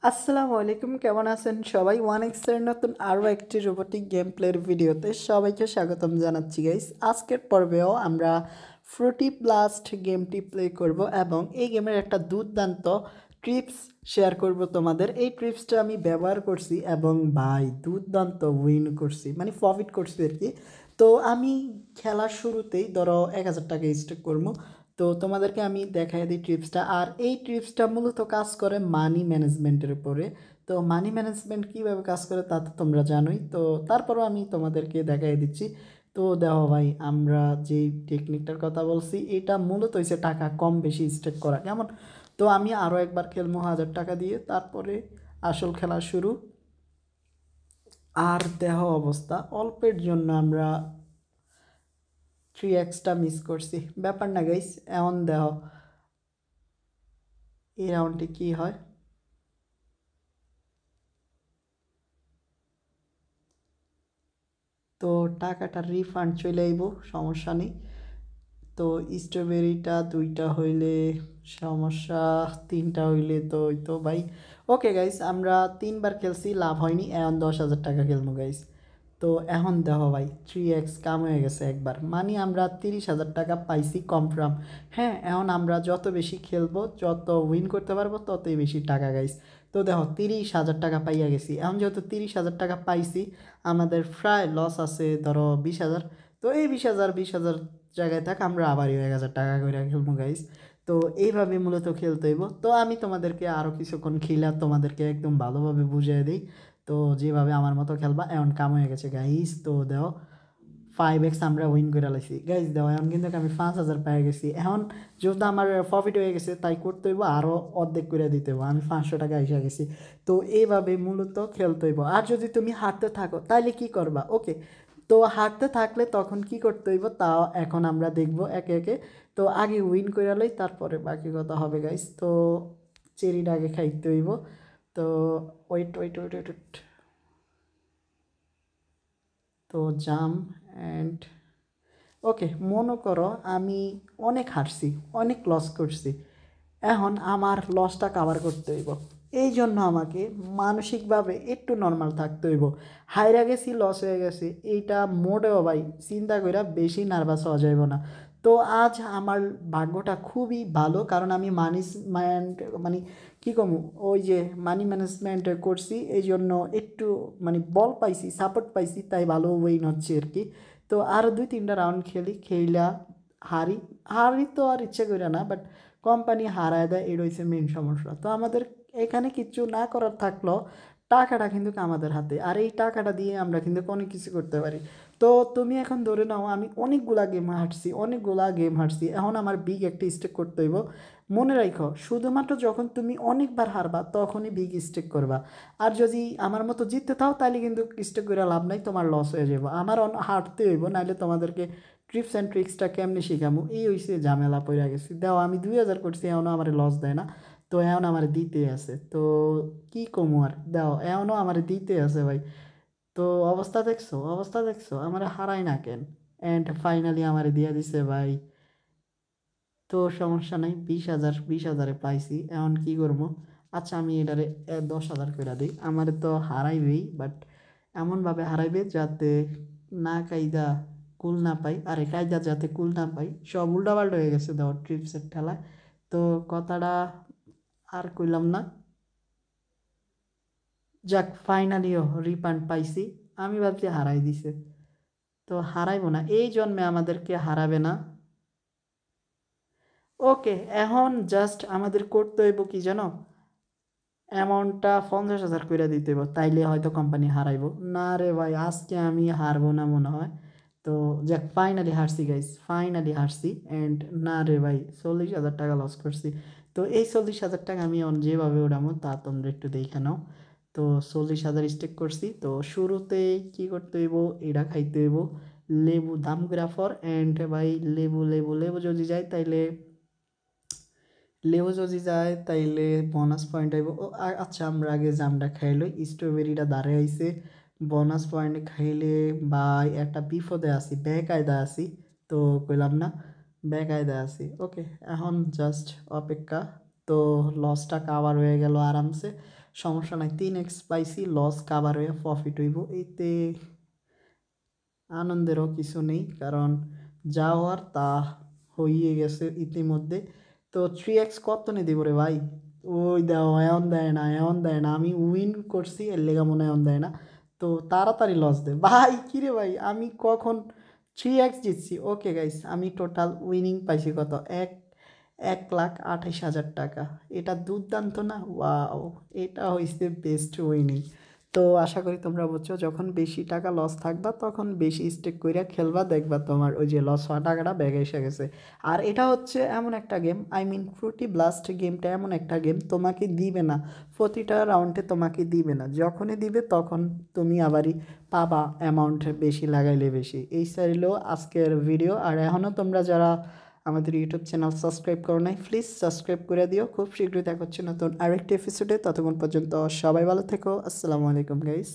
আসসালামু আলাইকুম, কেমন আছেন সবাই? ওয়ান এক্সের নতুন আরও একটি রোবোটিক গেম প্লের ভিডিওতে সবাইকে স্বাগতম জানাচ্ছি গাইস। আজকের পর্বেও আমরা ফ্রুটি ব্লাস্ট গেমটি প্লে করব এবং এই গেমের একটা দুর্দান্ত ট্রিপস শেয়ার করব তোমাদের। এই ট্রিপসটা আমি ব্যবহার করছি এবং ভাই দুর্দান্ত উইন করছি, মানে প্রফিট করছি আর কি। তো আমি খেলার শুরুতেই ধরো 1000 টাকা স্টেক করবো। তো তোমাদেরকে আমি দেখাই দিই ট্রিপসটা। আর এই ট্রিপসটা মূলত কাজ করে মানি ম্যানেজমেন্টের উপরে। তো মানি ম্যানেজমেন্ট কীভাবে কাজ করে তা তো তোমরা জানোই, তো তারপরও আমি তোমাদেরকে দেখাই দিচ্ছি। তো দেখো ভাই, আমরা যেই টেকনিকটার কথা বলছি এটা মূলত হচ্ছে টাকা কম বেশি স্টেক করা, কেমন? তো আমি আরও একবার খেলবো 1000 টাকা দিয়ে, তারপরে আসল খেলা শুরু। আর দেহ অবস্থা অল্পের জন্য আমরা 3x মিস করছি, ব্যাপার না গাইস। এখন দেহ এই রাউন্ডে কী হয়। তো টাকাটা রিফান্ড চলে আইব, সমস্যা নেই। তো স্ট্রবেরিটা 2টা হইলে সমস্যা, 3টা হইলে তো ওই তো ভাই। ওকে গাইস, আমরা 3বার খেলছি, লাভ হয়নি, এখন 10,000 টাকা খেলবো গাইস। তো এখন দেখো ভাই 3x কাম হয়ে গেছে একবার, মানে আমরা 30,000 টাকা পাইছি কনফার্ম। হ্যাঁ, এখন আমরা যত বেশি খেলবো যত উইন করতে পারবো ততই বেশি টাকা গাইস। তো দেখো 30,000 টাকা পাইয়া গেছি। এখন যেহেতু 30,000 টাকা পাইছি, আমাদের প্রায় লস আছে ধরো 20,000। তো এই 20,000 জায়গায় থাক, আমরা আবারই 1,000 টাকা করে খেলবো গাইস। তো এইভাবে মূলত খেলতে হইব। তো আমি তোমাদেরকে আরও কিছুক্ষণ খেলা তোমাদেরকে একদম ভালোভাবে বুঝিয়ে দিই। তো যেভাবে আমার মতো খেলবা, এখন কাম হয়ে গেছে গাইস। তো দেও 5x আমরা উইন করে লাইছি গাইস। দেও এখন কিন্তু আমি 5,000 পেয়ে গেছি। এখন যেহেতু আমার প্রফিট হয়ে গেছে তাই করতে হইব আরও অর্ধেক করে দিতে হইব, আমি 500 টাকা এসে গেছি। তো এইভাবে মূলত খেলতে হইব। আর যদি তুমি হারতে থাকো তাহলে কি করবা? ওকে, তো হারতে থাকলে তখন কি করতে হইব তাও এখন আমরা দেখব একে একে। তো আগে উইন করে লই, তারপরে বাকি কথা হবে গাইস। তো চেরিটা আগে খাইতে হইব। তো wait wait wait wait wait. তো জাম অ্যান্ড ওকে, মনে করো আমি অনেক হারছি, অনেক লস করছি। এখন আমার লসটা কাভার করতে হইব, এই জন্য আমাকে মানসিকভাবে একটু নর্মাল থাকতে হইব। হাইরা গেছি, লস হয়ে গেছে, এইটা মোটেও ভাই চিন্তা করে বেশি নার্ভাস হওয়া যাইব না। তো আজ আমার ভাগ্যটা খুবই ভালো, কারণ আমি ম্যানেজমেন্ট মানে কী কমু, ওই যে মানি ম্যানেজমেন্ট করছি, এই জন্য একটু মানে বল পাইছি, সাপোর্ট পাইছি, তাই ভালো ওয়েইন হচ্ছে আর কি। তো আরও 2-3টা রাউন্ড খেলা হারি। হারি তো আর ইচ্ছে করে না, বাট কোম্পানি হারায় দেয়, এটা হচ্ছে মেন সমস্যা। তো আমাদের এখানে কিচ্ছু না করার থাকলেও টাকাটা কিন্তু আমাদের হাতে, আর এই টাকাটা দিয়ে আমরা কিন্তু অনেক কিছু করতে পারি। তো তুমি এখন ধরে নাও আমি অনেকগুলা গেম হারছি, এখন আমার বিগ একটা স্টেক করতে হইব। মনে রাখো, শুধুমাত্র যখন তুমি অনেকবার হারবা তখনই বিগ স্টেক করবা। আর যদি আমার মতো জিততে থাও তাহলে কিন্তু স্টেক করে লাভ নাই, তোমার লস হয়ে যাবো। আমার হারতে হইব, নাহলে তোমাদেরকে ট্রিপস অ্যান্ড ট্রিক্সটা কেমনি শিখামু এই হইছে ঝামেলা পড়ে গেছি। দাও আমি 2,000 করছি, এখনও আমার লস দেয় না। তো এখন আমার দিতে আছে, তো কি কমু আর, দাও এখনও আমার দিতে আছে ভাই। তো অবস্থা দেখছো আমার হারাই না কেন। অ্যান্ড ফাইনালি আমার দিয়ে দিছে ভাই। তো সমস্যা নাই, 20,000 পাইছি, এখন কি করবো? আচ্ছা আমি এটারে 10,000 করে দিই, আমার তো হারাইবেই, বাট এমনভাবে হারাইবে যাতে না কায়দা কুল না পাই, আরে কায়দা যাতে কুল না পাই। সব উল্টাপাল্টা হয়ে গেছে দেওয়ার ট্রিপসের ঠেলায়। তো কথাটা আর কইলাম না, যাক ফাইনালিও রিফান্ড পাইছি। আমি ভাবছি হারাই দিছে, তো হারাইবো না, এই জন্মে আমাদেরকে হারাবে না। ওকে, এখন জাস্ট আমাদের করতে হইব কি জানো, অ্যামাউন্টটা 50,000 করে দিতে হইব, তাইলে হয়তো কোম্পানি হারাইবো না। রে ভাই আজকে আমি হারবো না মনে হয়। তো যাক ফাইনালি হারছি গাইস, ফাইনালি হারছি। অ্যান্ড না রে ভাই 40,000 টাকা লস করছি। তো এই 40,000 টাকা আমি যেভাবে উড়ামো তা তোমরা একটু দেখে নাও। তো 40,000 স্টেক করছি। তো শুরুতে কি করতে হইব, এটা খাইতে হইব লেবু দাম গ্রাফর। অ্যান্ড ভাই লেবু লেবু লেবু যদি যায় তাইলে বোনাস পয়েন্ট আইব। ও আচ্ছা আমরা আগে জামটা খাইলো, স্ট্রবেরিটা দাঁড়ে আইছে, বোনাস পয়েন্ট খাইলে ভাই একটা বিপদে আছি, বেকায়দা আছি। তো কইলাম না, বেকায়দা আছি। ওকে, এখন জাস্ট অপেক্ষা। তো লসটা কাভার হয়ে গেল আরামসে, সমস্যা নাই। 3x পাইছি, লস কাভার হয়ে প্রফিট হইব, এতে আনন্দেরও কিছু নেই, কারণ যা হওয়ার তা হইয়ে গেছে ইতিমধ্যে। তো 3x কত নে দিব রে ভাই? ওই দাও, এমন দেয় না, এমন দেয় না, আমি উইন করছি এর লেগা মনে হয় এমন দেয় না। তো তাড়াতাড়ি লস দে ভাই। কিরে ভাই, আমি কখন 3x জিতছি? ওকে গাইস, আমি টোটাল উইনিং পাইছি কত, 1,28,000 টাকা। এটা দুর্দান্ত না? ওয়াও, এটা হইছে বেস্ট উইনিং। তো আশা করি তোমরা বুঝছো, যখন বেশি টাকা লস থাকবা তখন বেশি স্টেক কইরা খেলবা, দেখবা তোমার ওই যে লস হওয়া টাকাটা ব্যাগে এসে গেছে। আর এটা হচ্ছে এমন একটা game, I mean fruity blast গেমটা এমন একটা গেম, তোমাকে দিবে না প্রতিটা রাউন্ডে, তোমাকে দিবে না, যখনই দিবে তখন তুমি আবারই পাবা অ্যামাউন্ট বেশি লাগাইলে বেশি। এই ছিল আজকের ভিডিও। আর এখনও তোমরা যারা আমাদের ইউটিউব চ্যানেল সাবস্ক্রাইব করো নাই, প্লিজ সাবস্ক্রাইব করে দিও। খুব শীঘ্রই দেখা হচ্ছে নতুন আরেকটি এপিসোডে, ততক্ষণ পর্যন্ত সবাই ভালো থেকো। আসসালামু আলাইকুম গাইস।